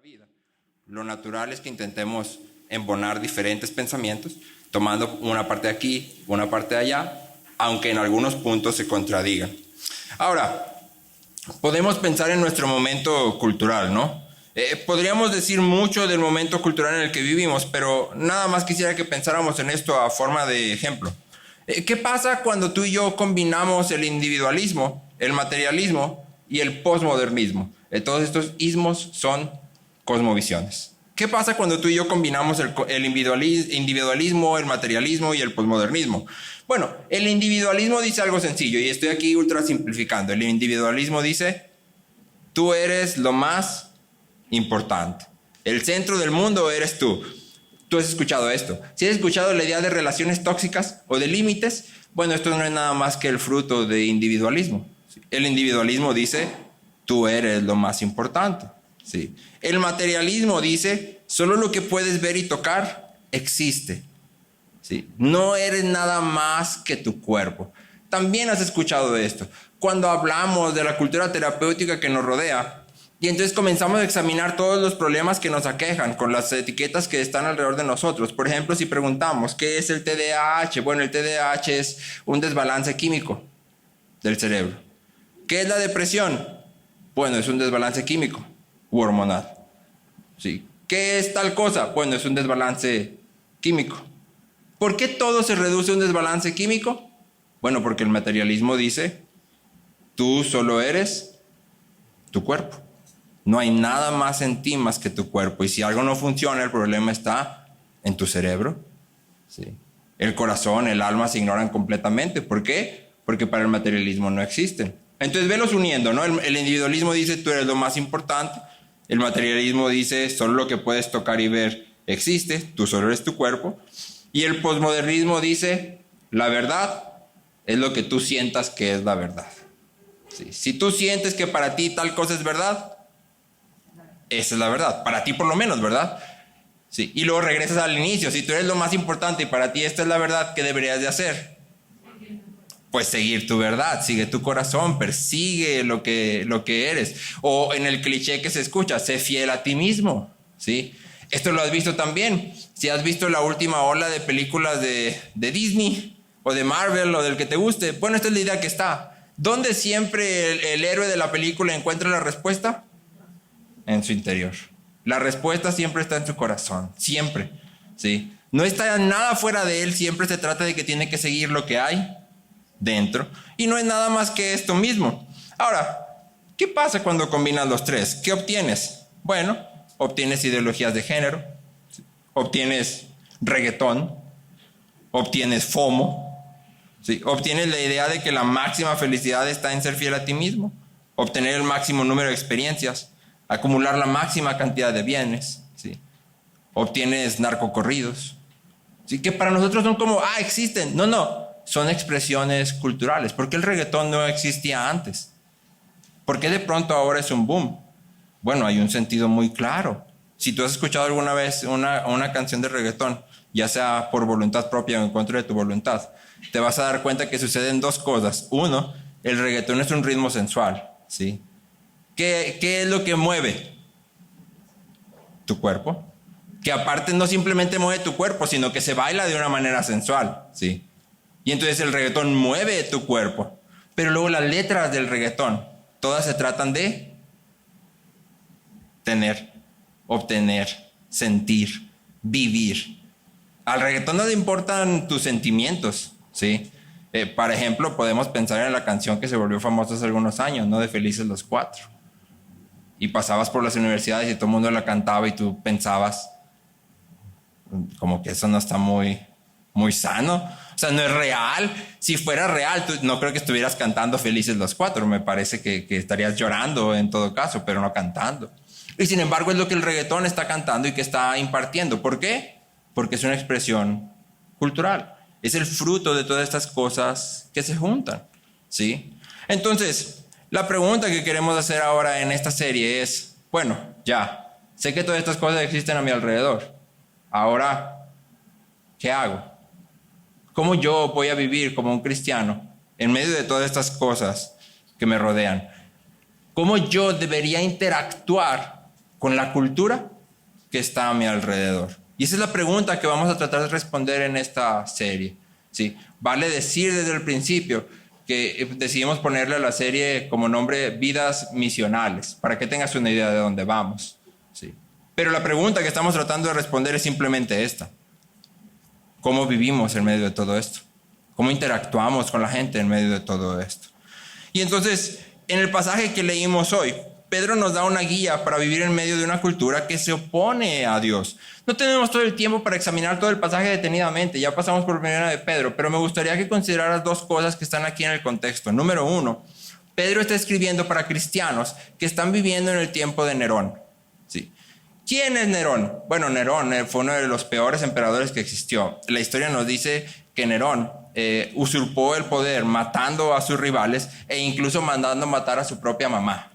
vida. Lo natural es que intentemos embonar diferentes pensamientos, tomando una parte de aquí, una parte de allá, aunque en algunos puntos se contradigan. Ahora, podemos pensar en nuestro momento cultural, ¿no? Podríamos decir mucho del momento cultural en el que vivimos, pero nada más quisiera que pensáramos en esto a forma de ejemplo. ¿Qué pasa cuando tú y yo combinamos el individualismo, el materialismo y el posmodernismo? Todos estos ismos son cosmovisiones. ¿Qué pasa cuando tú y yo combinamos el individualismo, el materialismo y el posmodernismo? Bueno, el individualismo dice algo sencillo, y estoy aquí ultra simplificando. El individualismo dice, tú eres lo más importante. El centro del mundo eres tú. Tú has escuchado esto. Si has escuchado la idea de relaciones tóxicas o de límites, bueno, esto no es nada más que el fruto de individualismo. El individualismo dice, tú eres lo más importante. Sí. El materialismo dice, solo lo que puedes ver y tocar existe. Sí. No eres nada más que tu cuerpo. También has escuchado esto. Cuando hablamos de la cultura terapéutica que nos rodea, y entonces comenzamos a examinar todos los problemas que nos aquejan con las etiquetas que están alrededor de nosotros. Por ejemplo, si preguntamos, ¿qué es el TDAH? Bueno, el TDAH es un desbalance químico del cerebro. ¿Qué es la depresión? Bueno, es un desbalance químico u hormonal. ¿Sí? ¿Qué es tal cosa? Bueno, es un desbalance químico. ¿Por qué todo se reduce a un desbalance químico? Bueno, porque el materialismo dice, tú solo eres tu cuerpo. No hay nada más en ti más que tu cuerpo. Y si algo no funciona, el problema está en tu cerebro. ¿Sí? El corazón, el alma se ignoran completamente. ¿Por qué? Porque para el materialismo no existen. Entonces, velos uniendo, ¿no? El individualismo dice, tú eres lo más importante. El materialismo dice, solo lo que puedes tocar y ver existe. Tú solo eres tu cuerpo. Y el posmodernismo dice, la verdad es lo que tú sientas que es la verdad. ¿Sí? Si tú sientes que para ti tal cosa es verdad, esa es la verdad, para ti por lo menos, ¿verdad? Sí. Y luego regresas al inicio. Si tú eres lo más importante y para ti esta es la verdad, ¿qué deberías de hacer? Pues seguir tu verdad, sigue tu corazón, persigue lo que eres. O en el cliché que se escucha, sé fiel a ti mismo, ¿sí? Esto lo has visto también. Si has visto la última ola de películas de Disney o de Marvel o del que te guste, bueno, esta es la idea que está. ¿Dónde siempre el héroe de la película encuentra la respuesta? En su interior. La respuesta siempre está en su corazón, siempre, ¿sí? No está nada fuera de él, siempre se trata de que tiene que seguir lo que hay dentro, y no es nada más que esto mismo. Ahora, ¿qué pasa cuando combinas los tres? ¿Qué obtienes? Bueno, obtienes ideologías de género, obtienes reggaetón, obtienes FOMO, ¿sí? Obtienes la idea de que la máxima felicidad está en ser fiel a ti mismo, obtener el máximo número de experiencias, acumular la máxima cantidad de bienes, ¿sí? Obtienes narcocorridos, ¿sí? Que para nosotros son como, existen. No, son expresiones culturales. ¿Por qué el reggaetón no existía antes? ¿Por qué de pronto ahora es un boom? Bueno, hay un sentido muy claro. Si tú has escuchado alguna vez una canción de reggaetón, ya sea por voluntad propia o en contra de tu voluntad, te vas a dar cuenta que suceden dos cosas. Uno, el reggaetón es un ritmo sensual, ¿sí? ¿Qué es lo que mueve? Tu cuerpo. Que aparte no simplemente mueve tu cuerpo, sino que se baila de una manera sensual, ¿sí? Y entonces el reggaetón mueve tu cuerpo. Pero luego las letras del reggaetón, todas se tratan de tener, obtener, sentir, vivir. Al reggaetón no le importan tus sentimientos, ¿sí? Por ejemplo, podemos pensar en la canción que se volvió famosa hace algunos años, ¿no? De Felices los Cuatro. Y pasabas por las universidades y todo el mundo la cantaba y tú pensabas como que eso no está muy sano. O sea, no es real. Si fuera real, tú no creo que estuvieras cantando Felices los Cuatro. Me parece que estarías llorando en todo caso, pero no cantando. Y sin embargo es lo que el reggaetón está cantando y que está impartiendo. ¿Por qué? Porque es una expresión cultural. Es el fruto de todas estas cosas que se juntan, ¿sí? Entonces, la pregunta que queremos hacer ahora en esta serie es, bueno, ya, sé que todas estas cosas existen a mi alrededor. Ahora, ¿qué hago? ¿Cómo yo voy a vivir como un cristiano en medio de todas estas cosas que me rodean? ¿Cómo yo debería interactuar con la cultura que está a mi alrededor? Y esa es la pregunta que vamos a tratar de responder en esta serie, ¿sí? Vale decir desde el principio que decidimos ponerle a la serie como nombre Vidas Misionales, para que tengas una idea de dónde vamos, ¿sí? Pero la pregunta que estamos tratando de responder es simplemente esta: ¿cómo vivimos en medio de todo esto? ¿Cómo interactuamos con la gente en medio de todo esto? Y entonces, en el pasaje que leímos hoy, Pedro nos da una guía para vivir en medio de una cultura que se opone a Dios. No tenemos todo el tiempo para examinar todo el pasaje detenidamente, ya pasamos por primera de Pedro, pero me gustaría que consideraras dos cosas que están aquí en el contexto. Número uno, Pedro está escribiendo para cristianos que están viviendo en el tiempo de Nerón, ¿sí? ¿Quién es Nerón? Bueno, Nerón fue uno de los peores emperadores que existió. La historia nos dice que Nerón usurpó el poder matando a sus rivales e incluso mandando matar a su propia mamá,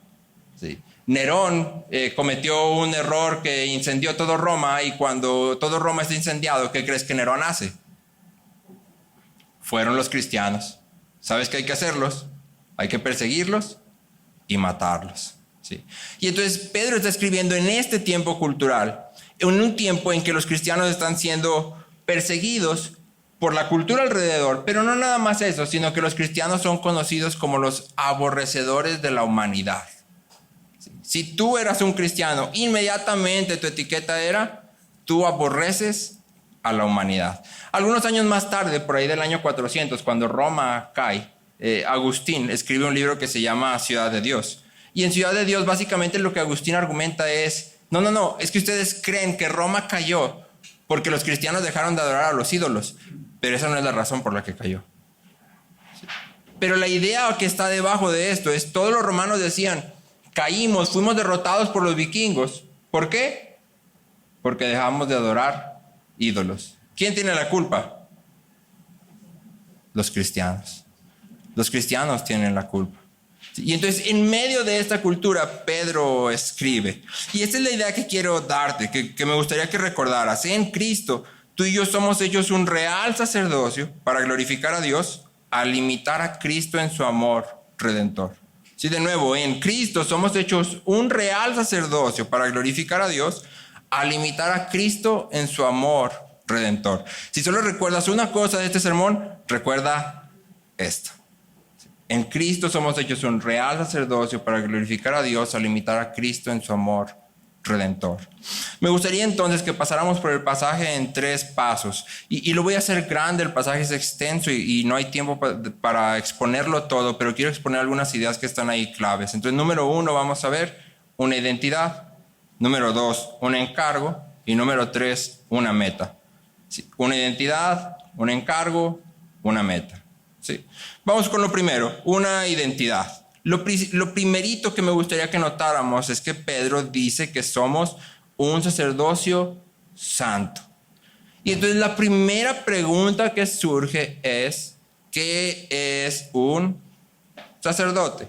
¿sí? Nerón cometió un error que incendió todo Roma, y cuando todo Roma está incendiado, ¿qué crees que Nerón hace? Fueron los cristianos. ¿Sabes qué hay que hacerlos? Hay que perseguirlos y matarlos, ¿sí? Y entonces Pedro está escribiendo en este tiempo cultural, en un tiempo en que los cristianos están siendo perseguidos por la cultura alrededor, pero no nada más eso, sino que los cristianos son conocidos como los aborrecedores de la humanidad. Si tú eras un cristiano, inmediatamente tu etiqueta era: tú aborreces a la humanidad. Algunos años más tarde, por ahí del año 400, cuando Roma cae, Agustín escribe un libro que se llama Ciudad de Dios. Y en Ciudad de Dios, básicamente lo que Agustín argumenta es: no, es que ustedes creen que Roma cayó porque los cristianos dejaron de adorar a los ídolos, pero esa no es la razón por la que cayó. Pero la idea que está debajo de esto es: todos los romanos decían, caímos, fuimos derrotados por los vikingos. ¿Por qué? Porque dejamos de adorar ídolos. ¿Quién tiene la culpa? Los cristianos. Los cristianos tienen la culpa. Y entonces, en medio de esta cultura, Pedro escribe. Y esta es la idea que quiero darte, que me gustaría que recordaras. En Cristo, tú y yo somos hechos un real sacerdocio para glorificar a Dios, al imitar a Cristo en su amor redentor. Sí, de nuevo, en Cristo somos hechos un real sacerdocio para glorificar a Dios, al imitar a Cristo en su amor redentor. Si solo recuerdas una cosa de este sermón, recuerda esto. En Cristo somos hechos un real sacerdocio para glorificar a Dios, al imitar a Cristo en su amor redentor. Me gustaría entonces que pasáramos por el pasaje en 3 pasos, y lo voy a hacer grande. El pasaje es extenso y no hay tiempo para exponerlo todo, pero quiero exponer algunas ideas que están ahí claves. Entonces, número 1, vamos a ver una identidad. Número 2, un encargo. Y número 3, una meta. ¿Sí? Una identidad, un encargo, una meta. ¿Sí? Vamos con lo primero, una identidad. Lo primerito que me gustaría que notáramos es que Pedro dice que somos un sacerdocio santo. Y entonces la primera pregunta que surge es: ¿qué es un sacerdote?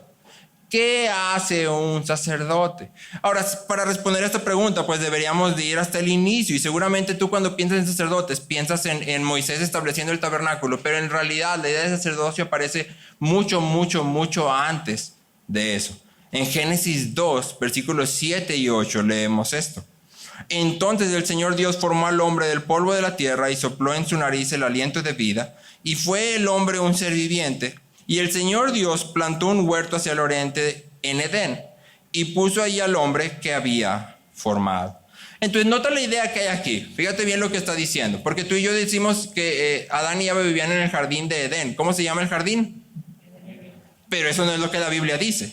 ¿Qué hace un sacerdote? Ahora, para responder a esta pregunta, pues deberíamos de ir hasta el inicio. Y seguramente tú, cuando piensas en sacerdotes, piensas en Moisés estableciendo el tabernáculo. Pero en realidad la idea de sacerdocio aparece mucho antes de eso. En Génesis 2, versículos 7 y 8 leemos esto. Entonces el Señor Dios formó al hombre del polvo de la tierra y sopló en su nariz el aliento de vida. Y fue el hombre un ser viviente. Y el Señor Dios plantó un huerto hacia el oriente en Edén y puso ahí al hombre que había formado. Entonces, nota la idea que hay aquí. Fíjate bien lo que está diciendo, porque tú y yo decimos que Adán y Eva vivían en el jardín de Edén. ¿Cómo se llama el jardín? Pero eso no es lo que la Biblia dice.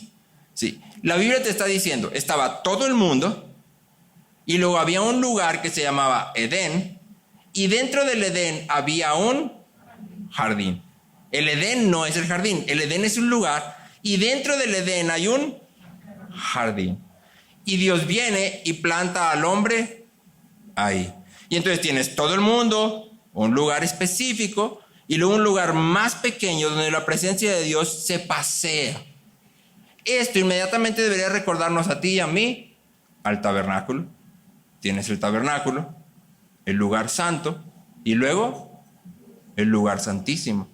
Sí. La Biblia te está diciendo, estaba todo el mundo y luego había un lugar que se llamaba Edén, y dentro del Edén había un jardín. El Edén no es el jardín, el Edén es un lugar, y dentro del Edén hay un jardín. Y Dios viene y planta al hombre ahí. Y entonces tienes todo el mundo, un lugar específico, y luego un lugar más pequeño donde la presencia de Dios se pasea. Esto inmediatamente debería recordarnos a ti y a mí al tabernáculo. Tienes el tabernáculo, el lugar santo, y luego el lugar santísimo.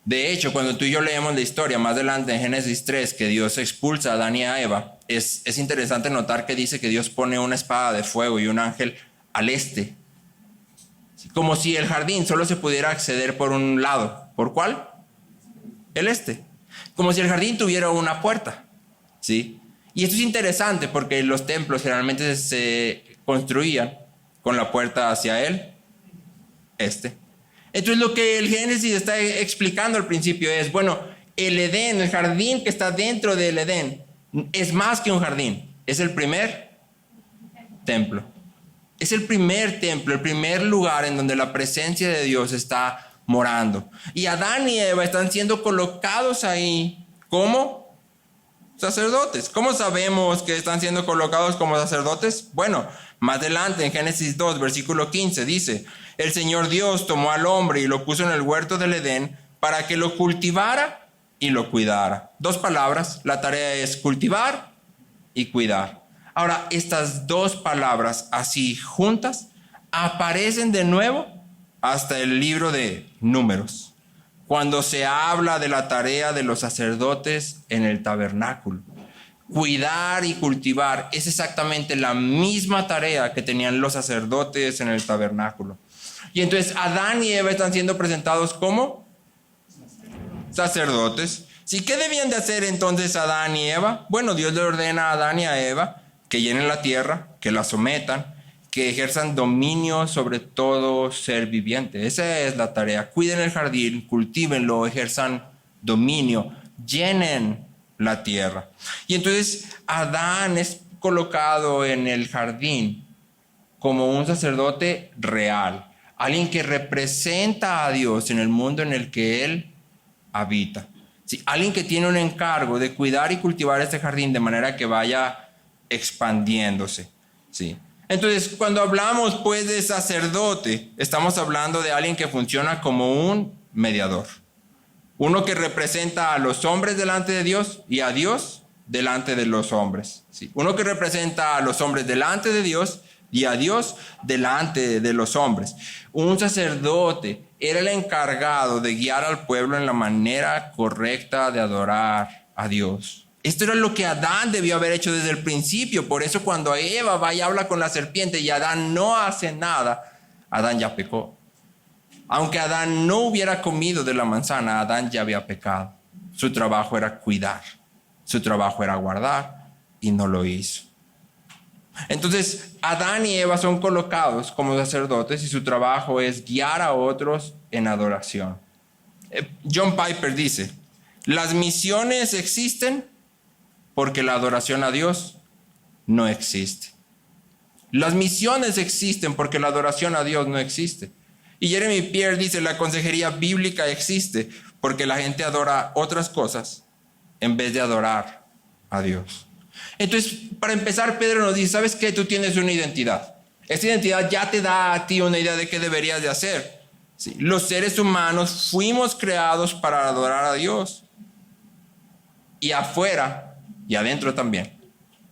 De hecho, cuando tú y yo leemos la historia más adelante en Génesis 3, que Dios expulsa a Adán y a Eva, es interesante notar que dice que Dios pone una espada de fuego y un ángel al este. Como si el jardín solo se pudiera acceder por un lado. ¿Por cuál? El este. Como si el jardín tuviera una puerta. ¿Sí? Y esto es interesante porque los templos generalmente se construían con la puerta hacia el este. Entonces lo que el Génesis está explicando al principio es, bueno, el Edén, el jardín que está dentro del Edén, es más que un jardín. Es el primer templo. Es el primer templo, el primer lugar en donde la presencia de Dios está morando. Y Adán y Eva están siendo colocados ahí como sacerdotes. ¿Cómo sabemos que están siendo colocados como sacerdotes? Bueno, más adelante en Génesis 2, versículo 15 dice, el Señor Dios tomó al hombre y lo puso en el huerto del Edén para que lo cultivara y lo cuidara. Dos palabras, la tarea es cultivar y cuidar. Ahora, estas dos palabras así juntas aparecen de nuevo hasta el libro de Números, cuando se habla de la tarea de los sacerdotes en el tabernáculo. Cuidar y cultivar es exactamente la misma tarea que tenían los sacerdotes en el tabernáculo. Y entonces Adán y Eva están siendo presentados como sacerdotes. ¿Sí? ¿Qué debían de hacer entonces Adán y Eva? Bueno, Dios le ordena a Adán y a Eva que llenen la tierra, que la sometan, que ejerzan dominio sobre todo ser viviente. Esa es la tarea. Cuiden el jardín, cultívenlo, ejerzan dominio, llenen la tierra. Y entonces Adán es colocado en el jardín como un sacerdote real, alguien que representa a Dios en el mundo en el que él habita. Sí, alguien que tiene un encargo de cuidar y cultivar este jardín de manera que vaya expandiéndose. Sí. Entonces, cuando hablamos pues de sacerdote, estamos hablando de alguien que funciona como un mediador. Uno que representa a los hombres delante de Dios y a Dios delante de los hombres. ¿Sí? Uno que representa a los hombres delante de Dios y a Dios delante de los hombres. Un sacerdote era el encargado de guiar al pueblo en la manera correcta de adorar a Dios. Esto era lo que Adán debió haber hecho desde el principio. Por eso cuando Eva va y habla con la serpiente y Adán no hace nada, Adán ya pecó. Aunque Adán no hubiera comido de la manzana, Adán ya había pecado. Su trabajo era cuidar, su trabajo era guardar y no lo hizo. Entonces, Adán y Eva son colocados como sacerdotes y su trabajo es guiar a otros en adoración. John Piper dice, las misiones existen porque la adoración a Dios no existe. Las misiones existen porque la adoración a Dios no existe. Y Jeremy Pierre dice, la consejería bíblica existe porque la gente adora otras cosas en vez de adorar a Dios. Entonces, para empezar, Pedro nos dice, ¿sabes qué? Tú tienes una identidad. Esta identidad ya te da a ti una idea de qué deberías de hacer. ¿Sí? Los seres humanos fuimos creados para adorar a Dios. Y afuera y adentro también,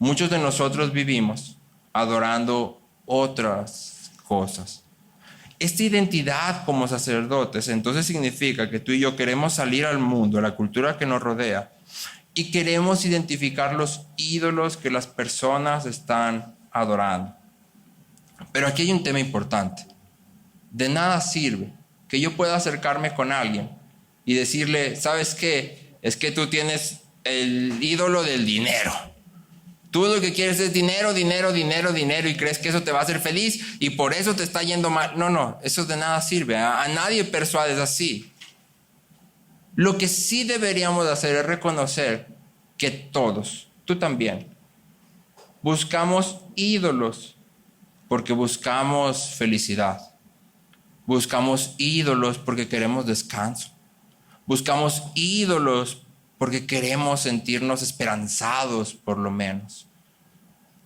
muchos de nosotros vivimos adorando otras cosas. Esta identidad como sacerdotes entonces significa que tú y yo queremos salir al mundo, a la cultura que nos rodea, y queremos identificar los ídolos que las personas están adorando. Pero aquí hay un tema importante. De nada sirve que yo pueda acercarme con alguien y decirle, ¿sabes qué? Es que tú tienes el ídolo del dinero. Tú lo que quieres es dinero, dinero, dinero, dinero y crees que eso te va a hacer feliz y por eso te está yendo mal. No, eso de nada sirve. A nadie persuades así. Lo que sí deberíamos hacer es reconocer que todos, tú también, buscamos ídolos porque buscamos felicidad. Buscamos ídolos porque queremos descanso. Buscamos ídolos porque queremos sentirnos esperanzados, por lo menos.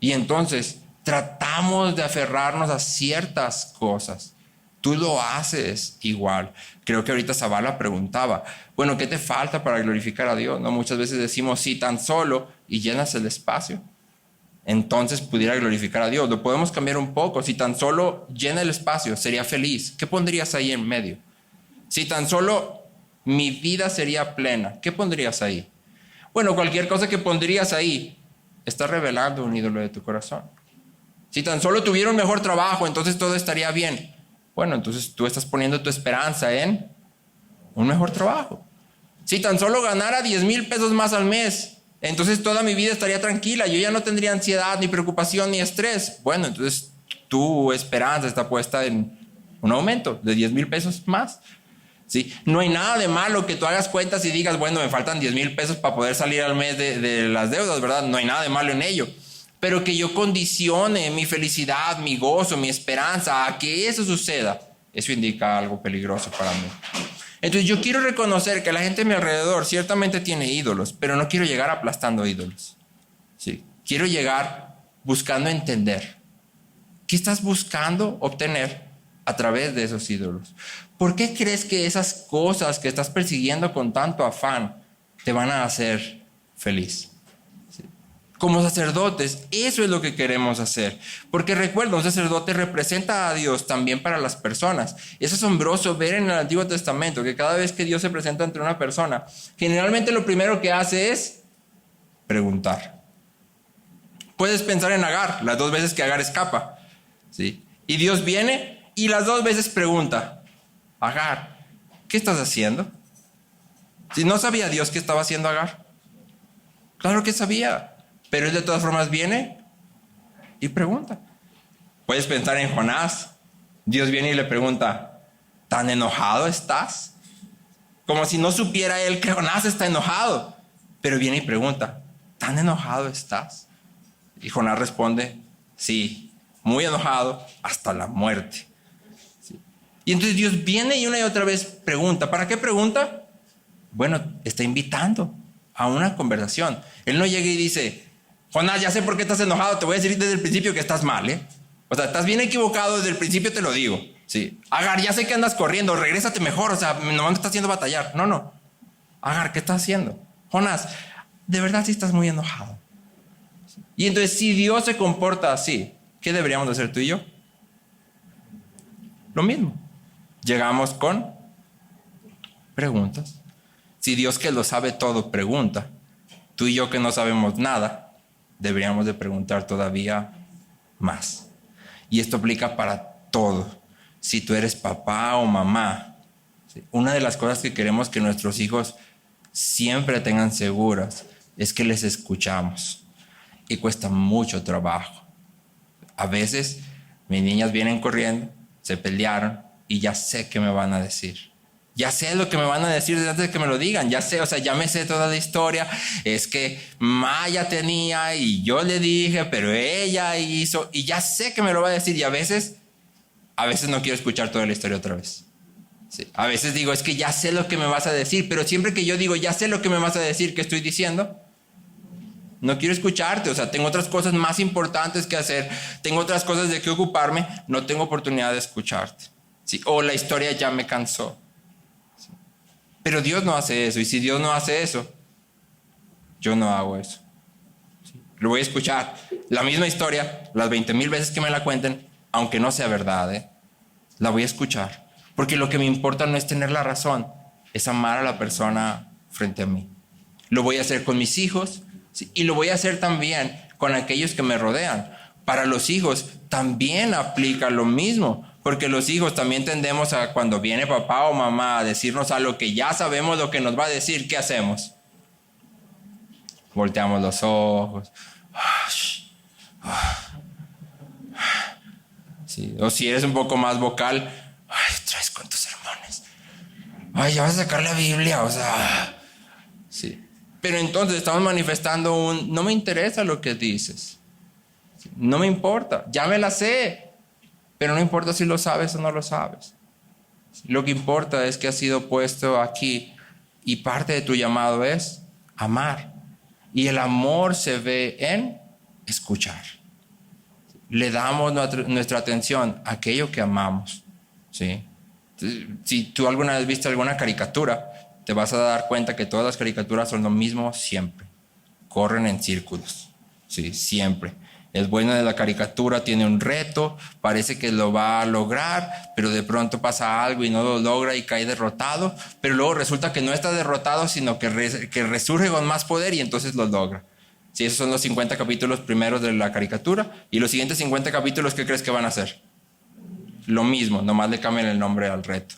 Y entonces tratamos de aferrarnos a ciertas cosas. Tú lo haces igual. Creo que ahorita Zavala preguntaba, bueno, ¿qué te falta para glorificar a Dios? ¿No? Muchas veces decimos, sí, tan solo, y llenas el espacio. Entonces pudiera glorificar a Dios. Lo podemos cambiar un poco. Si tan solo llena el espacio, sería feliz. ¿Qué pondrías ahí en medio? Si tan solo Mi vida sería plena. ¿Qué pondrías ahí? Bueno, cualquier cosa que pondrías ahí está revelando un ídolo de tu corazón. Si tan solo tuviera un mejor trabajo, entonces todo estaría bien. Bueno, entonces tú estás poniendo tu esperanza en un mejor trabajo. Si tan solo ganara 10,000 pesos más al mes, entonces toda mi vida estaría tranquila. Yo ya no tendría ansiedad, ni preocupación, ni estrés. Bueno, entonces tu esperanza está puesta en un aumento de 10,000 pesos más. ¿Sí? No hay nada de malo que tú hagas cuentas y digas, bueno, me faltan 10,000 pesos para poder salir al mes de las deudas, ¿verdad? No hay nada de malo en ello. Pero que yo condicione mi felicidad, mi gozo, mi esperanza a que eso suceda, eso indica algo peligroso para mí. Entonces yo quiero reconocer que la gente a mi alrededor ciertamente tiene ídolos, pero no quiero llegar aplastando ídolos. ¿Sí? Quiero llegar buscando entender. ¿Qué estás buscando obtener a través de esos ídolos? ¿Por qué crees que esas cosas que estás persiguiendo con tanto afán te van a hacer feliz? ¿Sí? Como sacerdotes, eso es lo que queremos hacer. Porque recuerda, un sacerdote representa a Dios también para las personas. Es asombroso ver en el Antiguo Testamento que cada vez que Dios se presenta ante una persona, generalmente lo primero que hace es preguntar. Puedes pensar en Agar, las 2 veces que Agar escapa. ¿Sí? Y Dios viene y las 2 veces pregunta, Agar, ¿qué estás haciendo? Si no sabía Dios qué estaba haciendo Agar. Claro que sabía, pero él de todas formas viene y pregunta. Puedes pensar en Jonás. Dios viene y le pregunta, ¿tan enojado estás? Como si no supiera él que Jonás está enojado. Pero viene y pregunta, ¿tan enojado estás? Y Jonás responde, sí, muy enojado hasta la muerte. ¿Sí? Y entonces Dios viene y una y otra vez pregunta. ¿Para qué pregunta? Bueno, está invitando a una conversación. Él no llega y dice, Jonás, ya sé por qué estás enojado, te voy a decir desde el principio que estás mal, ¿eh? O sea, estás bien equivocado desde el principio, te lo digo. ¿Sí? Agar, ya sé que andas corriendo, regrésate mejor, o sea, no me estás haciendo batallar. No. Agar, ¿qué estás haciendo? Jonás, de verdad sí estás muy enojado. Y entonces, si Dios se comporta así, ¿qué deberíamos de hacer tú y yo? Lo mismo. Llegamos con preguntas. Si Dios, que lo sabe todo, pregunta, tú y yo que no sabemos nada, deberíamos de preguntar todavía más. Y esto aplica para todo. Si tú eres papá o mamá, ¿sí? Una de las cosas que queremos que nuestros hijos siempre tengan seguras es que les escuchamos. Y cuesta mucho trabajo. A veces mis niñas vienen corriendo, se pelearon y ya sé qué me van a decir. Ya sé lo que me van a decir desde antes de que me lo digan. Ya sé, o sea, ya me sé toda la historia. Es que Maya tenía y yo le dije, pero ella hizo. Y ya sé que me lo va a decir. Y a veces no quiero escuchar toda la historia otra vez. Sí. A veces digo, es que ya sé lo que me vas a decir. Pero siempre que yo digo, ya sé lo que me vas a decir, ¿qué estoy diciendo? No quiero escucharte, o sea, tengo otras cosas más importantes que hacer, tengo otras cosas de qué ocuparme, no tengo oportunidad de escucharte. ¿Sí? O la historia ya me cansó. ¿Sí? Pero Dios no hace eso, y si Dios no hace eso, yo no hago eso. ¿Sí? Lo voy a escuchar, la misma historia, las 20,000 veces que me la cuenten, aunque no sea verdad, la voy a escuchar. Porque lo que me importa no es tener la razón, es amar a la persona frente a mí. Lo voy a hacer con mis hijos, ¿sí? Y lo voy a hacer también con aquellos que me rodean. Para los hijos también aplica lo mismo, porque los hijos también tendemos a, cuando viene papá o mamá a decirnos algo que ya sabemos lo que nos va a decir, ¿qué hacemos? Volteamos los ojos. Sí. O si eres un poco más vocal, ay, traes con tus sermones. Ay, ya vas a sacar la Biblia, o sea. Sí. Pero entonces estamos manifestando no me interesa lo que dices. No me importa, ya me la sé. Pero no importa si lo sabes o no lo sabes. Lo que importa es que has sido puesto aquí y parte de tu llamado es amar. Y el amor se ve en escuchar. Le damos nuestra atención a aquello que amamos. ¿Sí? Si tú alguna vez viste alguna caricatura, te vas a dar cuenta que todas las caricaturas son lo mismo siempre. Corren en círculos. Sí, siempre. El bueno de la caricatura tiene un reto, parece que lo va a lograr, pero de pronto pasa algo y no lo logra y cae derrotado, pero luego resulta que no está derrotado, sino que resurge con más poder y entonces lo logra. Sí, esos son los 50 capítulos primeros de la caricatura, y los siguientes 50 capítulos, ¿qué crees que van a hacer? Lo mismo, nomás le cambian el nombre al reto.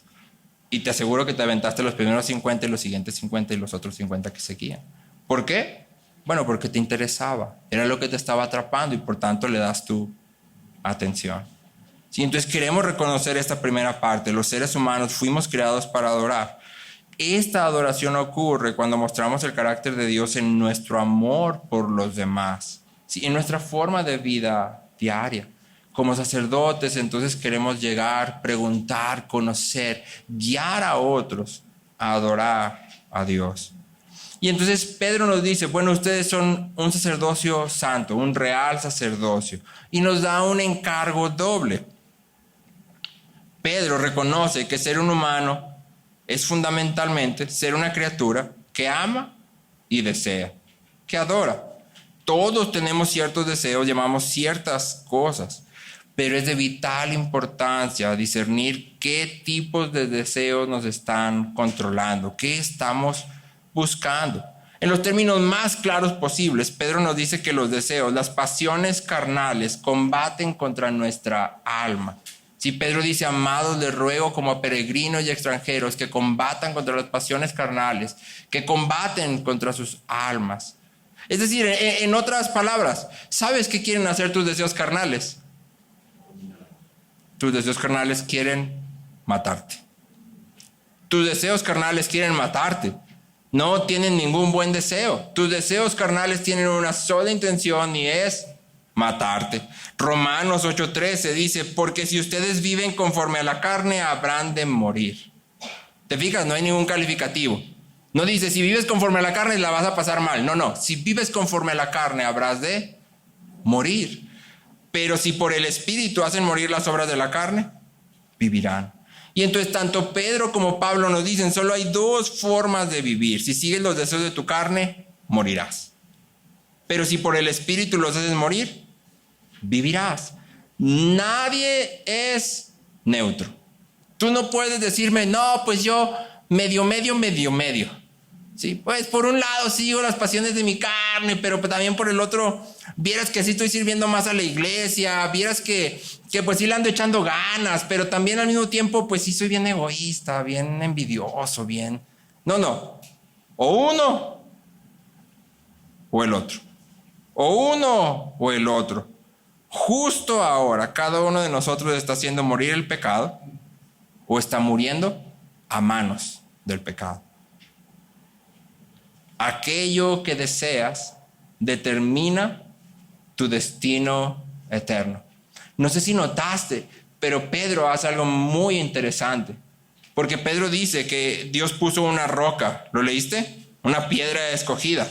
Y te aseguro que te aventaste los primeros 50 y los siguientes 50 y los otros 50 que seguían. ¿Por qué? Bueno, porque te interesaba, era lo que te estaba atrapando y por tanto le das tu atención. Sí, entonces queremos reconocer esta primera parte. Los seres humanos fuimos creados para adorar. Esta adoración ocurre cuando mostramos el carácter de Dios en nuestro amor por los demás, sí, en nuestra forma de vida diaria. Como sacerdotes, entonces queremos llegar, preguntar, conocer, guiar a otros a adorar a Dios. Y entonces Pedro nos dice, bueno, ustedes son un sacerdocio santo, un real sacerdocio, y nos da un encargo doble. Pedro reconoce que ser un humano es fundamentalmente ser una criatura que ama y desea, que adora. Todos tenemos ciertos deseos, llamamos ciertas cosas, pero es de vital importancia discernir qué tipos de deseos nos están controlando, qué estamos buscando. En los términos más claros posibles, Pedro nos dice que los deseos, las pasiones carnales, combaten contra nuestra alma. Si Pedro dice, amados, les ruego como a peregrinos y extranjeros que combatan contra las pasiones carnales, que combaten contra sus almas. Es decir, en otras palabras, ¿sabes qué quieren hacer tus deseos carnales? Tus deseos carnales quieren matarte. Tus deseos carnales quieren matarte. No tienen ningún buen deseo. Tus deseos carnales tienen una sola intención y es matarte. Romanos 8:13 dice, porque si ustedes viven conforme a la carne, habrán de morir. ¿Te fijas? No hay ningún calificativo. No dice, si vives conforme a la carne, la vas a pasar mal. No. Si vives conforme a la carne, habrás de morir. Pero si por el Espíritu hacen morir las obras de la carne, vivirán. Y entonces tanto Pedro como Pablo nos dicen, solo hay dos formas de vivir. Si sigues los deseos de tu carne, morirás. Pero si por el Espíritu los haces morir, vivirás. Nadie es neutro. Tú no puedes decirme, no, pues yo medio. Sí, pues por un lado sigo las pasiones de mi carne, pero también por el otro, vieras que sí estoy sirviendo más a la iglesia, vieras que pues sí le ando echando ganas, pero también al mismo tiempo pues sí soy bien egoísta, bien envidioso, bien... No, o uno o el otro, o uno o el otro. Justo ahora cada uno de nosotros está haciendo morir el pecado o está muriendo a manos del pecado. Aquello que deseas determina tu destino eterno. No sé si notaste, pero Pedro hace algo muy interesante. Porque Pedro dice que Dios puso una roca. ¿Lo leíste? Una piedra escogida.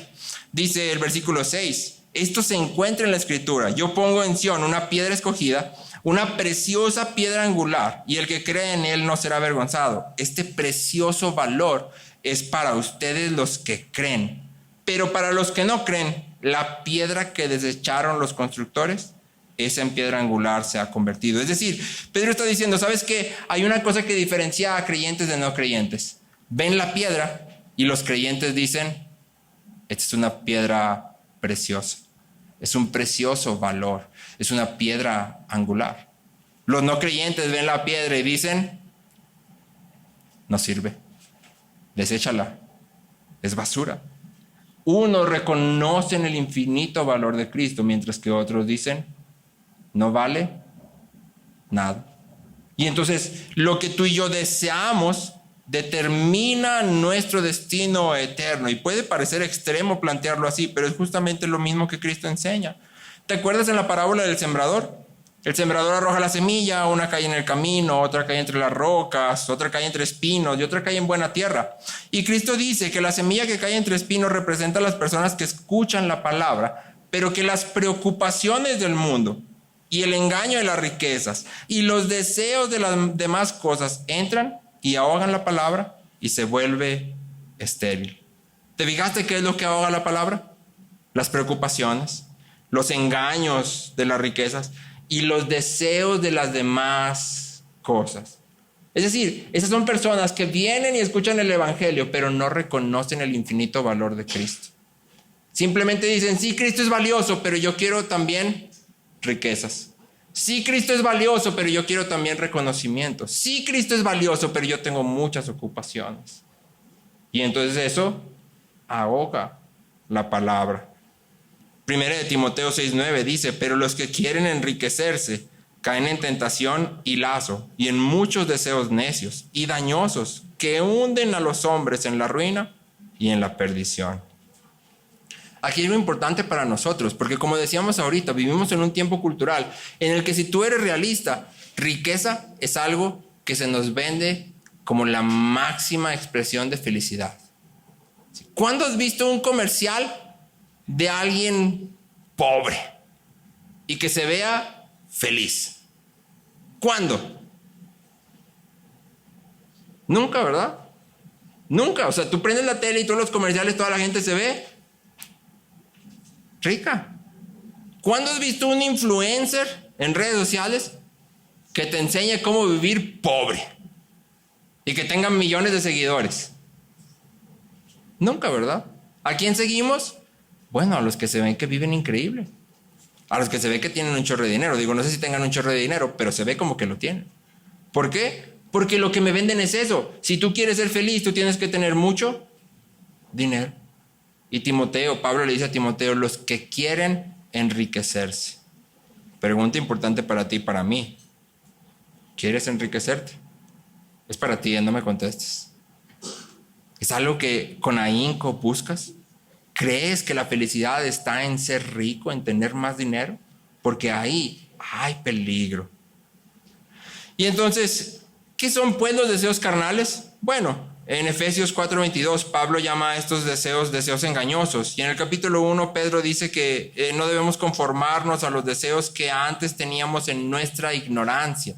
Dice el versículo 6. Esto se encuentra en la Escritura. Yo pongo en Sión una piedra escogida, una preciosa piedra angular, y el que cree en él no será avergonzado. Este precioso valor es para ustedes los que creen. Pero para los que no creen, la piedra que desecharon los constructores, esa en piedra angular se ha convertido. Es decir, Pedro está diciendo, ¿sabes qué? Hay una cosa que diferencia a creyentes de no creyentes. Ven la piedra y los creyentes dicen, esta es una piedra preciosa. Es un precioso valor. Es una piedra angular. Los no creyentes ven la piedra y dicen, no sirve. Deséchala, es basura. Unos reconocen el infinito valor de Cristo, mientras que otros dicen, no vale nada. Y entonces, lo que tú y yo deseamos determina nuestro destino eterno. Y puede parecer extremo plantearlo así, pero es justamente lo mismo que Cristo enseña. ¿Te acuerdas en la parábola del sembrador? El sembrador arroja la semilla, una cae en el camino, otra cae entre las rocas, otra cae entre espinos y otra cae en buena tierra. Y Cristo dice que la semilla que cae entre espinos representa a las personas que escuchan la palabra, pero que las preocupaciones del mundo y el engaño de las riquezas y los deseos de las demás cosas entran y ahogan la palabra y se vuelve estéril. ¿Te fijaste qué es lo que ahoga la palabra? Las preocupaciones, los engaños de las riquezas y los deseos de las demás cosas. Es decir, esas son personas que vienen y escuchan el evangelio, pero no reconocen el infinito valor de Cristo. Simplemente dicen, sí, Cristo es valioso, pero yo quiero también riquezas. Sí, Cristo es valioso, pero yo quiero también reconocimiento. Sí, Cristo es valioso, pero yo tengo muchas ocupaciones. Y entonces eso ahoga la palabra. Primera de Timoteo 6:9 dice, pero los que quieren enriquecerse caen en tentación y lazo y en muchos deseos necios y dañosos que hunden a los hombres en la ruina y en la perdición. Aquí hay algo importante para nosotros, porque como decíamos ahorita, vivimos en un tiempo cultural en el que si tú eres realista, riqueza es algo que se nos vende como la máxima expresión de felicidad. ¿Cuándo has visto un comercial de alguien pobre y que se vea feliz? ¿Cuándo? Nunca, ¿verdad? Nunca. O sea, tú prendes la tele y todos los comerciales, toda la gente se ve rica. ¿Cuándo has visto un influencer en redes sociales que te enseñe cómo vivir pobre y que tenga millones de seguidores? Nunca, ¿verdad? ¿A quién seguimos? Bueno, a los que se ven que viven increíble. A los que se ve que tienen un chorro de dinero. Digo, no sé si tengan un chorro de dinero, pero se ve como que lo tienen. ¿Por qué? Porque lo que me venden es eso. Si tú quieres ser feliz, tú tienes que tener mucho dinero. Y Pablo le dice a Timoteo, los que quieren enriquecerse. Pregunta importante para ti y para mí. ¿Quieres enriquecerte? Es para ti, no me contestes. ¿Es algo que con ahínco buscas? ¿Crees que la felicidad está en ser rico, en tener más dinero? Porque ahí hay peligro. Y entonces, ¿qué son pues los deseos carnales? Bueno, en Efesios 4:22, Pablo llama a estos deseos engañosos. Y en el capítulo 1, Pedro dice que no debemos conformarnos a los deseos que antes teníamos en nuestra ignorancia.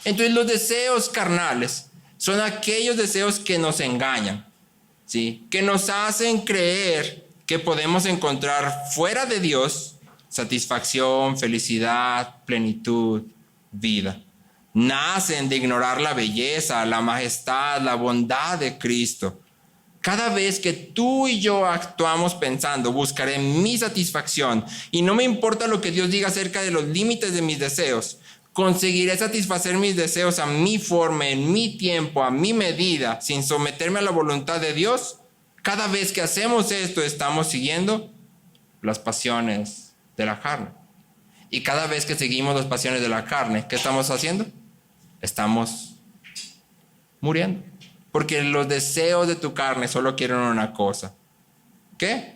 Entonces, los deseos carnales son aquellos deseos que nos engañan, ¿sí? Que nos hacen creer que podemos encontrar fuera de Dios satisfacción, felicidad, plenitud, vida. Nacen de ignorar la belleza, la majestad, la bondad de Cristo. Cada vez que tú y yo actuamos pensando, buscaré mi satisfacción y no me importa lo que Dios diga acerca de los límites de mis deseos, conseguiré satisfacer mis deseos a mi forma, en mi tiempo, a mi medida, sin someterme a la voluntad de Dios. Cada vez que hacemos esto, estamos siguiendo las pasiones de la carne. Y cada vez que seguimos las pasiones de la carne, ¿qué estamos haciendo? Estamos muriendo. Porque los deseos de tu carne solo quieren una cosa. ¿Qué?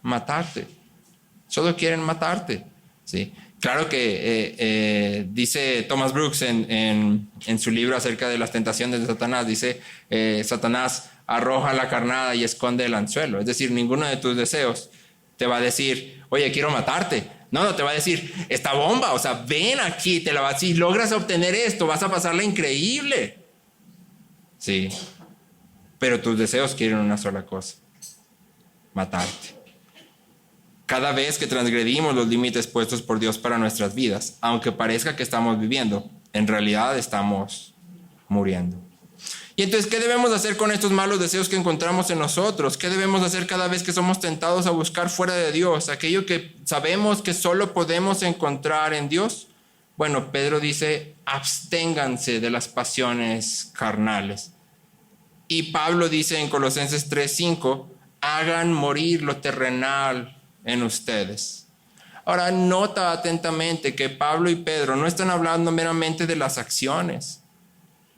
Matarte. Solo quieren matarte. ¿Sí? Claro que dice Thomas Brooks en su libro acerca de las tentaciones de Satanás, dice, Satanás arroja la carnada y esconde el anzuelo. Es decir, ninguno de tus deseos te va a decir, oye, quiero matarte. No, te va a decir, esta bomba, o sea, ven aquí, te la vas, si logras obtener esto, vas a pasarla increíble. Sí, pero tus deseos quieren una sola cosa, matarte. Cada vez que transgredimos los límites puestos por Dios para nuestras vidas, aunque parezca que estamos viviendo, en realidad estamos muriendo. Y entonces, ¿qué debemos hacer con estos malos deseos que encontramos en nosotros? ¿Qué debemos hacer cada vez que somos tentados a buscar fuera de Dios? Aquello que sabemos que solo podemos encontrar en Dios. Bueno, Pedro dice, absténganse de las pasiones carnales. Y Pablo dice en Colosenses 3:5, hagan morir lo terrenal en ustedes. Ahora, nota atentamente que Pablo y Pedro no están hablando meramente de las acciones.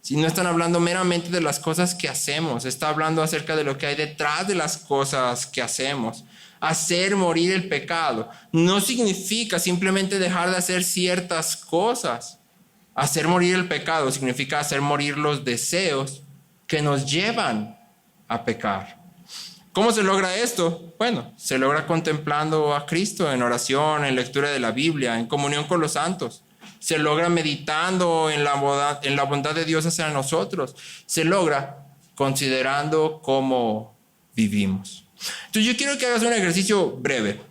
Si no están hablando meramente de las cosas que hacemos, está hablando acerca de lo que hay detrás de las cosas que hacemos. Hacer morir el pecado no significa simplemente dejar de hacer ciertas cosas. Hacer morir el pecado significa hacer morir los deseos que nos llevan a pecar. ¿Cómo se logra esto? Bueno, se logra contemplando a Cristo en oración, en lectura de la Biblia, en comunión con los santos. Se logra meditando en la bondad de Dios hacia nosotros. Se logra considerando cómo vivimos. Entonces yo quiero que hagas un ejercicio breve.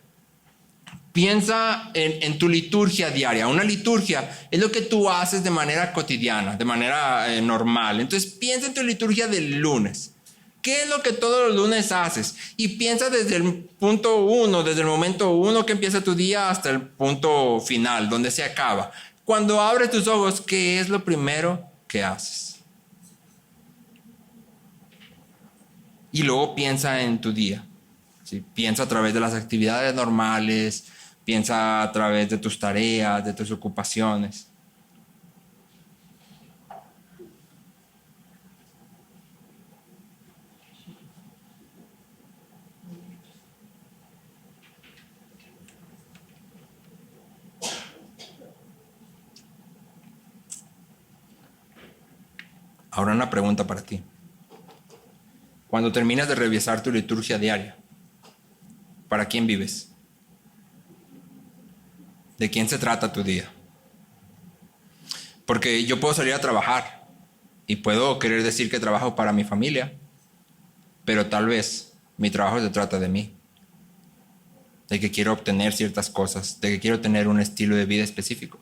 Piensa en tu liturgia diaria. Una liturgia es lo que tú haces de manera cotidiana, de manera normal. Entonces piensa en tu liturgia del lunes. ¿Qué es lo que todos los lunes haces? Y piensa desde el punto 1, desde el momento 1 que empieza tu día hasta el punto final, donde se acaba. Cuando abres tus ojos, ¿qué es lo primero que haces? Y luego piensa en tu día. ¿Sí? Piensa a través de las actividades normales, piensa a través de tus tareas, de tus ocupaciones. Ahora una pregunta para ti. Cuando terminas de revisar tu liturgia diaria, ¿para quién vives? ¿De quién se trata tu día? Porque yo puedo salir a trabajar y puedo querer decir que trabajo para mi familia, pero tal vez mi trabajo se trata de mí, de que quiero obtener ciertas cosas, de que quiero tener un estilo de vida específico.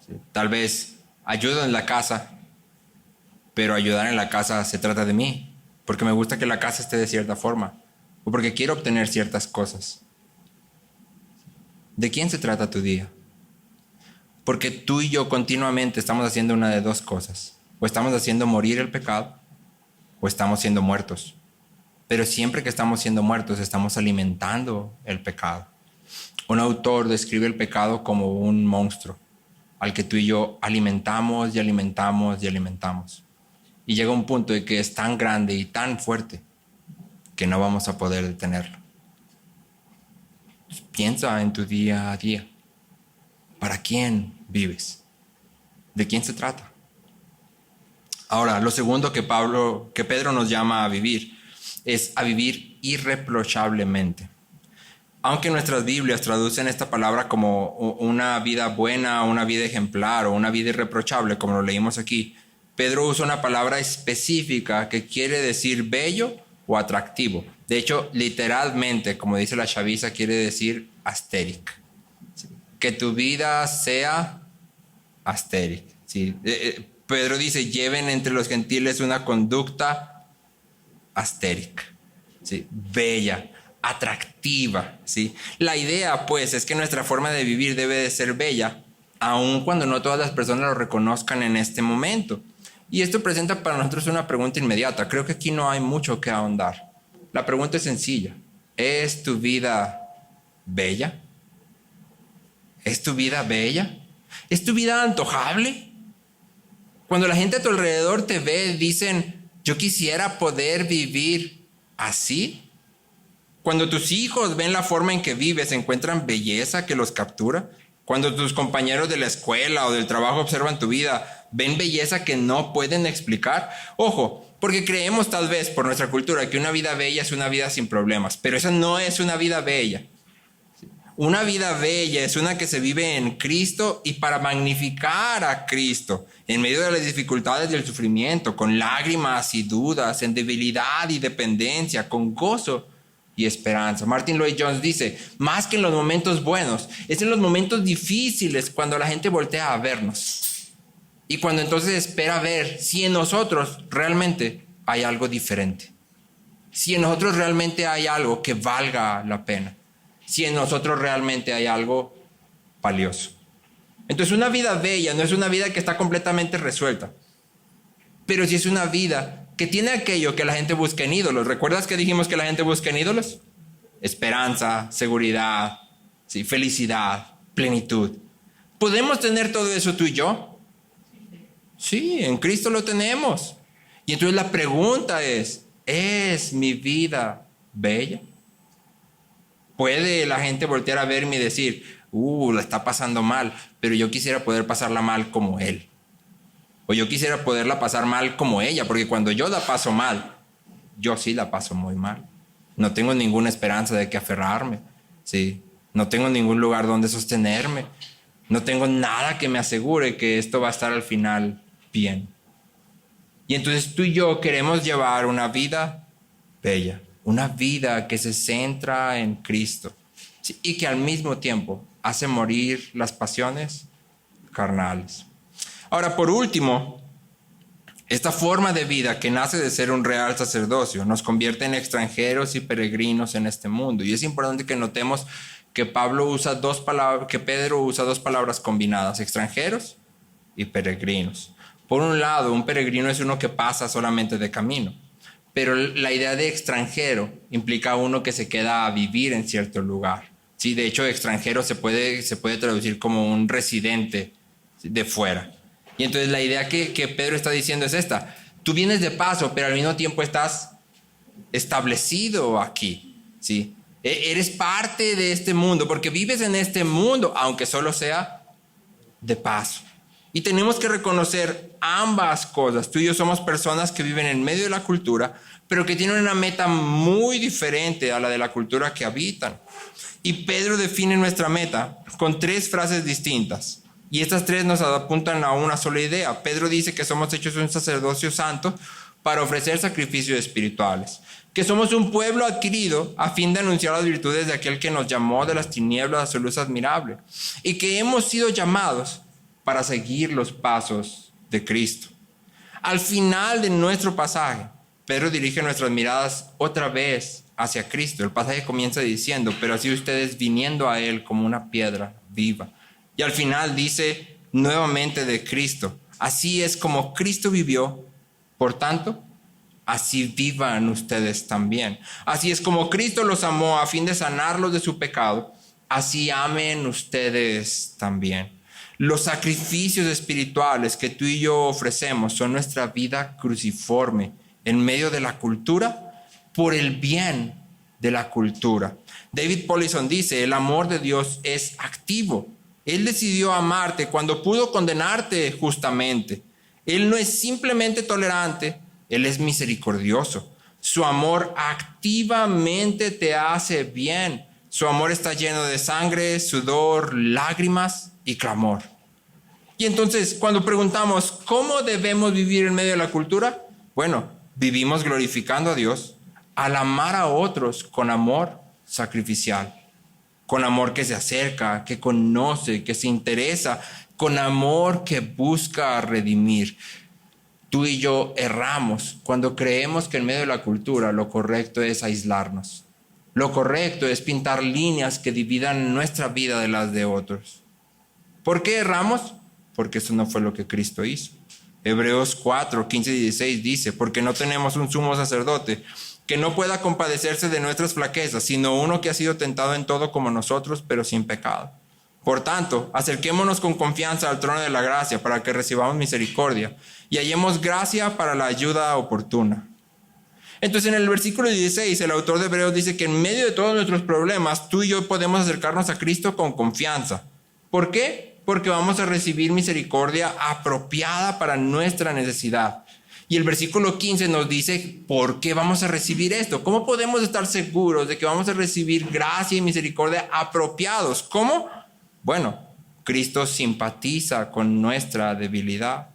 ¿Sí? Tal vez ayudo en la casa, pero ayudar en la casa se trata de mí, porque me gusta que la casa esté de cierta forma, o porque quiero obtener ciertas cosas. ¿De quién se trata tu día? Porque tú y yo continuamente estamos haciendo una de dos cosas. O estamos haciendo morir el pecado, o estamos siendo muertos. Pero siempre que estamos siendo muertos, estamos alimentando el pecado. Un autor describe el pecado como un monstruo al que tú y yo alimentamos y alimentamos y alimentamos. Y llega un punto de que es tan grande y tan fuerte que no vamos a poder detenerlo. Piensa en tu día a día. ¿Para quién vives? ¿De quién se trata? Ahora, lo segundo que Pedro nos llama a vivir es a vivir irreprochablemente. Aunque nuestras Biblias traducen esta palabra como una vida buena, una vida ejemplar o una vida irreprochable, como lo leímos aquí, Pedro usa una palabra específica que quiere decir bello o atractivo. De hecho, literalmente, como dice la chaviza, quiere decir asteric. Que tu vida sea asteric. ¿Sí? Pedro dice, lleven entre los gentiles una conducta asteric, ¿sí? Bella, atractiva. ¿Sí? La idea, pues, es que nuestra forma de vivir debe de ser bella, aun cuando no todas las personas lo reconozcan en este momento. Y esto presenta para nosotros una pregunta inmediata. Creo que aquí no hay mucho que ahondar. La pregunta es sencilla. ¿Es tu vida bella? ¿Es tu vida bella? ¿Es tu vida antojable? Cuando la gente a tu alrededor te ve, dicen, yo quisiera poder vivir así. Cuando tus hijos ven la forma en que vives, encuentran belleza que los captura. Cuando tus compañeros de la escuela o del trabajo observan tu vida, ven belleza que no pueden explicar. Ojo, porque creemos tal vez por nuestra cultura que una vida bella es una vida sin problemas, pero esa no es una vida bella. Una vida bella es una que se vive en Cristo y para magnificar a Cristo en medio de las dificultades y el sufrimiento, con lágrimas y dudas, en debilidad y dependencia, con gozo y esperanza. Martin Lloyd-Jones dice, más que en los momentos buenos, es en los momentos difíciles cuando la gente voltea a vernos y cuando entonces espera ver si en nosotros realmente hay algo diferente, si en nosotros realmente hay algo que valga la pena, si en nosotros realmente hay algo valioso. Entonces una vida bella no es una vida que está completamente resuelta, pero sí es una vida que tiene aquello que la gente busca en ídolos. ¿Recuerdas que dijimos que la gente busca en ídolos? Esperanza, seguridad, ¿sí? Felicidad, plenitud. ¿Podemos tener todo eso tú y yo? Sí, en Cristo lo tenemos. Y entonces la pregunta ¿es mi vida bella? Puede la gente voltear a verme y decir, la está pasando mal, pero yo quisiera poder pasarla mal como él. O yo quisiera poderla pasar mal como ella, porque cuando yo la paso mal, yo sí la paso muy mal. No tengo ninguna esperanza de que aferrarme, ¿sí? No tengo ningún lugar donde sostenerme. No tengo nada que me asegure que esto va a estar al final bien. Y entonces tú y yo queremos llevar una vida bella, una vida que se centra en Cristo, ¿sí? Y que al mismo tiempo hace morir las pasiones carnales. Ahora, por último, esta forma de vida que nace de ser un real sacerdocio nos convierte en extranjeros y peregrinos en este mundo. Y es importante que notemos que Pedro usa dos palabras combinadas, extranjeros y peregrinos. Por un lado, un peregrino es uno que pasa solamente de camino, pero la idea de extranjero implica a uno que se queda a vivir en cierto lugar. Sí, de hecho, extranjero se puede traducir como un residente de fuera. Y entonces la idea que Pedro está diciendo es esta: tú vienes de paso, pero al mismo tiempo estás establecido aquí, ¿sí? Eres parte de este mundo, porque vives en este mundo, aunque solo sea de paso. Y tenemos que reconocer ambas cosas. Tú y yo somos personas que viven en medio de la cultura, pero que tienen una meta muy diferente a la de la cultura que habitan. Y Pedro define nuestra meta con 3 frases distintas. Y estas 3 nos apuntan a una sola idea. Pedro dice que somos hechos un sacerdocio santo para ofrecer sacrificios espirituales. Que somos un pueblo adquirido a fin de anunciar las virtudes de aquel que nos llamó de las tinieblas a su luz admirable. Y que hemos sido llamados para seguir los pasos de Cristo. Al final de nuestro pasaje, Pedro dirige nuestras miradas otra vez hacia Cristo. El pasaje comienza diciendo: pero así ustedes viniendo a Él como una piedra viva. Y al final dice nuevamente de Cristo: así es como Cristo vivió, por tanto, así vivan ustedes también. Así es como Cristo los amó a fin de sanarlos de su pecado, así amen ustedes también. Los sacrificios espirituales que tú y yo ofrecemos son nuestra vida cruciforme en medio de la cultura por el bien de la cultura. David Paulison dice: el amor de Dios es activo. Él decidió amarte cuando pudo condenarte justamente. Él no es simplemente tolerante, Él es misericordioso. Su amor activamente te hace bien. Su amor está lleno de sangre, sudor, lágrimas y clamor. Y entonces, cuando preguntamos ¿cómo debemos vivir en medio de la cultura? Bueno, vivimos glorificando a Dios al amar a otros con amor sacrificial. Con amor que se acerca, que conoce, que se interesa, con amor que busca redimir. Tú y yo erramos cuando creemos que en medio de la cultura lo correcto es aislarnos. Lo correcto es pintar líneas que dividan nuestra vida de las de otros. ¿Por qué erramos? Porque eso no fue lo que Cristo hizo. Hebreos 4, 15 y 16 dice: porque no tenemos un sumo sacerdote que no pueda compadecerse de nuestras flaquezas, sino uno que ha sido tentado en todo como nosotros, pero sin pecado. Por tanto, acerquémonos con confianza al trono de la gracia para que recibamos misericordia y hallemos gracia para la ayuda oportuna. Entonces, en el versículo 16, el autor de Hebreos dice que en medio de todos nuestros problemas, tú y yo podemos acercarnos a Cristo con confianza. ¿Por qué? Porque vamos a recibir misericordia apropiada para nuestra necesidad. Y el versículo 15 nos dice por qué vamos a recibir esto. ¿Cómo podemos estar seguros de que vamos a recibir gracia y misericordia apropiados? ¿Cómo? Bueno, Cristo simpatiza con nuestra debilidad.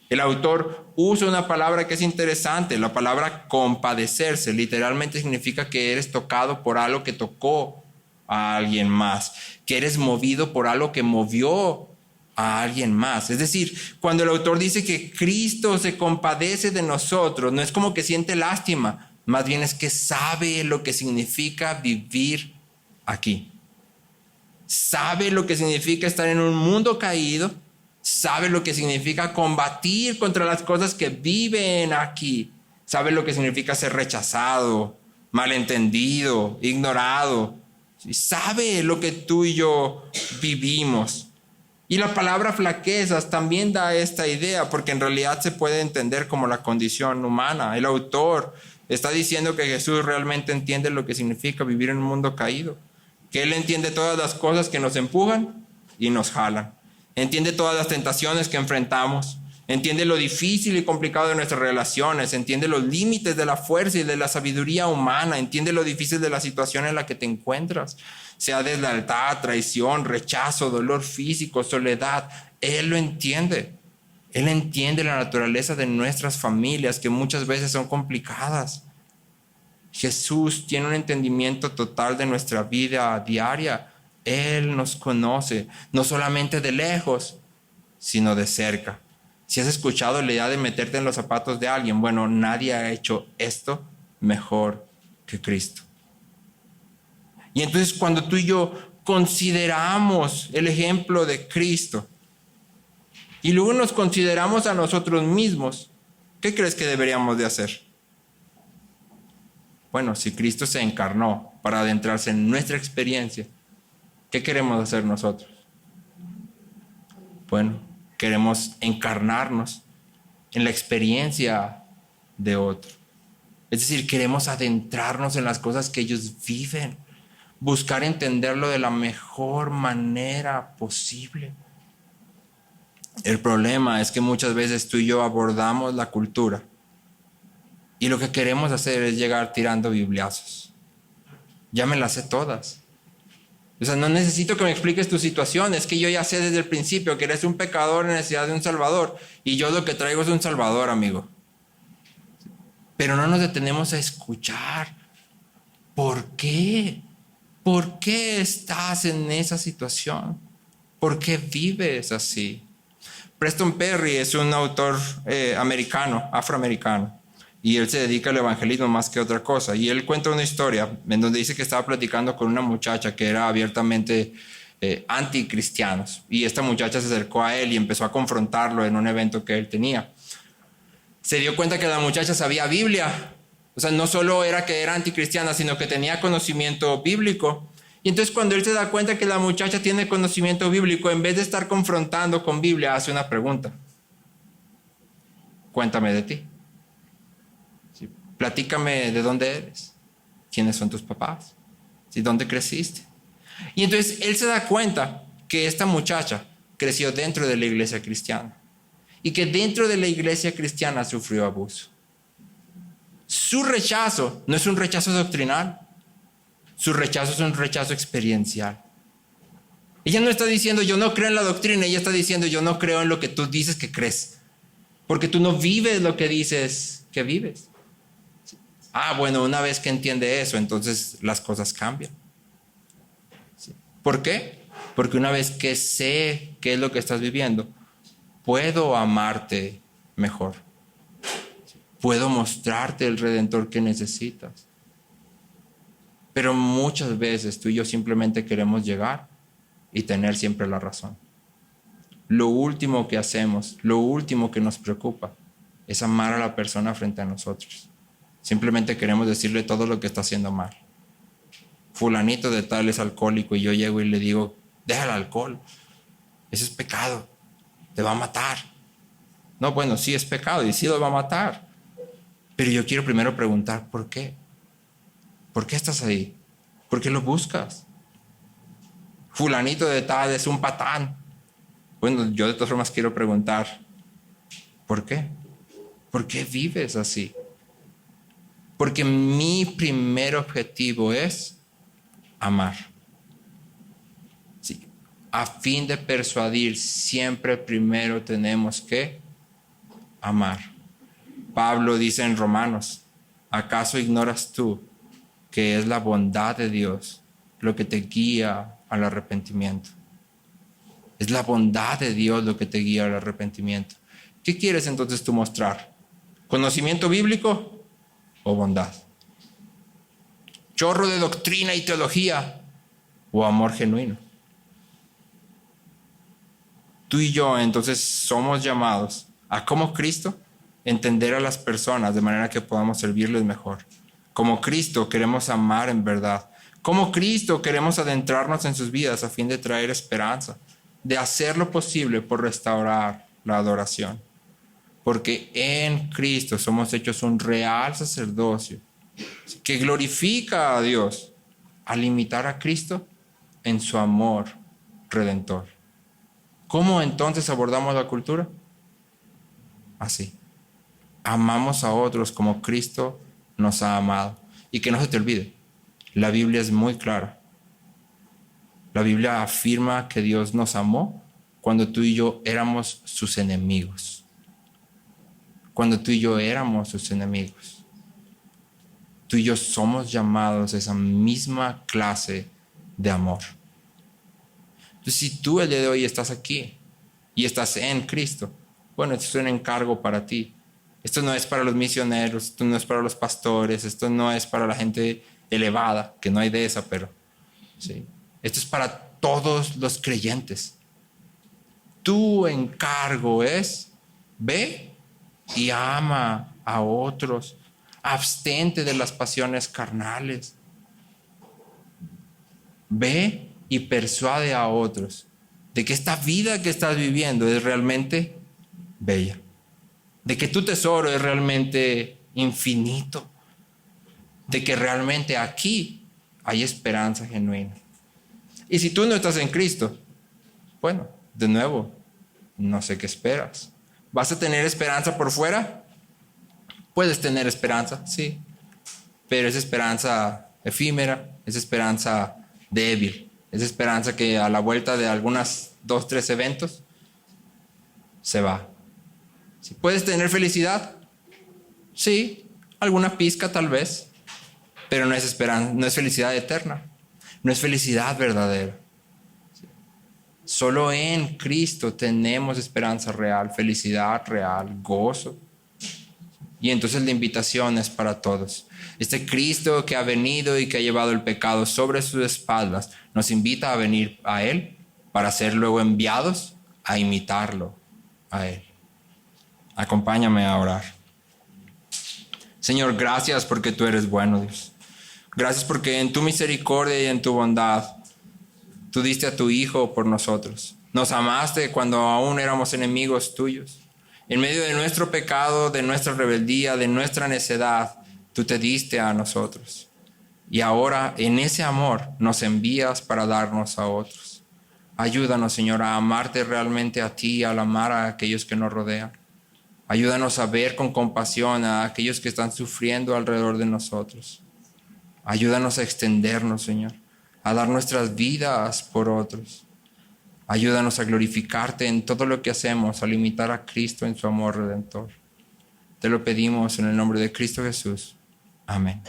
El autor usa una palabra que es interesante, la palabra compadecerse. Literalmente significa que eres tocado por algo que tocó a alguien más, que eres movido por algo que movió a alguien más. Es decir, cuando el autor dice que Cristo se compadece de nosotros, no es como que siente lástima, más bien es que sabe lo que significa vivir aquí. Sabe lo que significa estar en un mundo caído, sabe lo que significa combatir contra las cosas que viven aquí, sabe lo que significa ser rechazado, malentendido, ignorado, sabe lo que tú y yo vivimos. Y la palabra flaquezas también da esta idea, porque en realidad se puede entender como la condición humana. El autor está diciendo que Jesús realmente entiende lo que significa vivir en un mundo caído, que Él entiende todas las cosas que nos empujan y nos jalan, entiende todas las tentaciones que enfrentamos, entiende lo difícil y complicado de nuestras relaciones, entiende los límites de la fuerza y de la sabiduría humana, entiende lo difícil de la situación en la que te encuentras, sea deslealtad, traición, rechazo, dolor físico, soledad. Él lo entiende. Él entiende la naturaleza de nuestras familias, que muchas veces son complicadas. Jesús tiene un entendimiento total de nuestra vida diaria. Él nos conoce, no solamente de lejos, sino de cerca. Si has escuchado la idea de meterte en los zapatos de alguien, bueno, nadie ha hecho esto mejor que Cristo. Y entonces cuando tú y yo consideramos el ejemplo de Cristo y luego nos consideramos a nosotros mismos, ¿qué crees que deberíamos de hacer? Bueno, si Cristo se encarnó para adentrarse en nuestra experiencia, ¿qué queremos hacer nosotros? Bueno, queremos encarnarnos en la experiencia de otro. Es decir, queremos adentrarnos en las cosas que ellos viven, buscar entenderlo de la mejor manera posible. El problema es que muchas veces tú y yo abordamos la cultura y lo que queremos hacer es llegar tirando bibliazos. Ya me las sé todas. O sea, no necesito que me expliques tu situación, es que yo ya sé desde el principio que eres un pecador en necesidad de un salvador y yo lo que traigo es un salvador, amigo. Pero no nos detenemos a escuchar. ¿Por qué? ¿Por qué estás en esa situación? ¿Por qué vives así? Preston Perry es un autor afroamericano, y él se dedica al evangelismo más que otra cosa. Y él cuenta una historia en donde dice que estaba platicando con una muchacha que era abiertamente anticristianos. Y esta muchacha se acercó a él y empezó a confrontarlo en un evento que él tenía. Se dio cuenta que la muchacha sabía Biblia. O sea, no solo era que era anticristiana, sino que tenía conocimiento bíblico. Y entonces cuando él se da cuenta que la muchacha tiene conocimiento bíblico, en vez de estar confrontando con Biblia, hace una pregunta. Cuéntame de ti. ¿Sí? Platícame de dónde eres. ¿Quiénes son tus papás? ¿Sí? ¿Dónde creciste? Y entonces él se da cuenta que esta muchacha creció dentro de la iglesia cristiana. Y que dentro de la iglesia cristiana sufrió abuso. Su rechazo no es un rechazo doctrinal. Su rechazo es un rechazo experiencial. Ella no está diciendo yo no creo en la doctrina, ella está diciendo yo no creo en lo que tú dices que crees. Porque tú no vives lo que dices que vives. Bueno, una vez que entiende eso, entonces las cosas cambian. ¿Por qué? Porque una vez que sé qué es lo que estás viviendo, puedo amarte mejor. Puedo mostrarte el Redentor que necesitas. Pero muchas veces tú y yo simplemente queremos llegar y tener siempre la razón. Lo último que hacemos, lo último que nos preocupa es amar a la persona frente a nosotros. Simplemente queremos decirle todo lo que está haciendo mal. Fulanito de tal es alcohólico y yo llego y le digo, deja el alcohol. Eso es pecado. Te va a matar. No, bueno, sí es pecado y sí lo va a matar. Pero yo quiero primero preguntar, ¿por qué? ¿Por qué estás ahí? ¿Por qué lo buscas? Fulanito de tal es un patán. Bueno, yo de todas formas quiero preguntar, ¿por qué? ¿Por qué vives así? Porque mi primer objetivo es amar. Sí. A fin de persuadir, siempre primero tenemos que amar. Pablo dice en Romanos, ¿acaso ignoras tú que es la bondad de Dios lo que te guía al arrepentimiento? Es la bondad de Dios lo que te guía al arrepentimiento. ¿Qué quieres entonces tú mostrar? ¿Conocimiento bíblico o bondad? ¿Chorro de doctrina y teología o amor genuino? Tú y yo entonces somos llamados a, como Cristo, entender a las personas de manera que podamos servirles mejor. Como Cristo queremos amar en verdad. Como Cristo queremos adentrarnos en sus vidas a fin de traer esperanza, de hacer lo posible por restaurar la adoración. Porque en Cristo somos hechos un real sacerdocio que glorifica a Dios al imitar a Cristo en su amor redentor. ¿Cómo entonces abordamos la cultura? Así. Amamos a otros como Cristo nos ha amado. Y que no se te olvide, la Biblia es muy clara. La Biblia afirma que Dios nos amó cuando tú y yo éramos sus enemigos. Cuando tú y yo éramos sus enemigos. Tú y yo somos llamados a esa misma clase de amor. Entonces, si tú el día de hoy estás aquí y estás en Cristo, bueno, esto es un encargo para ti. Esto no es para los misioneros, esto no es para los pastores, esto no es para la gente elevada, que no hay de esa, pero sí. Esto es para todos los creyentes. Tu encargo es: ve y ama a otros. Abstente de las pasiones carnales. Ve y persuade a otros de que esta vida que estás viviendo es realmente bella, de que tu tesoro es realmente infinito, de que realmente aquí hay esperanza genuina. Y si tú no estás en Cristo, bueno, de nuevo, no sé qué esperas. ¿Vas a tener esperanza por fuera? Puedes tener esperanza, sí, pero es esperanza efímera, es esperanza débil, es esperanza que a la vuelta de algunas 2, 3 eventos se va. ¿Sí? ¿Puedes tener felicidad? Sí, alguna pizca tal vez, pero no es esperanza, no es felicidad eterna, no es felicidad verdadera. ¿Sí? Solo en Cristo tenemos esperanza real, felicidad real, gozo. Y entonces la invitación es para todos. Este Cristo que ha venido y que ha llevado el pecado sobre sus espaldas, nos invita a venir a Él para ser luego enviados a imitarlo a Él. Acompáñame a orar. Señor, gracias porque tú eres bueno, Dios. Gracias porque en tu misericordia y en tu bondad, tú diste a tu Hijo por nosotros. Nos amaste cuando aún éramos enemigos tuyos. En medio de nuestro pecado, de nuestra rebeldía, de nuestra necedad, tú te diste a nosotros. Y ahora en ese amor nos envías para darnos a otros. Ayúdanos, Señor, a amarte realmente a ti, al amar a aquellos que nos rodean. Ayúdanos a ver con compasión a aquellos que están sufriendo alrededor de nosotros. Ayúdanos a extendernos, Señor, a dar nuestras vidas por otros. Ayúdanos a glorificarte en todo lo que hacemos, al imitar a Cristo en su amor redentor. Te lo pedimos en el nombre de Cristo Jesús. Amén.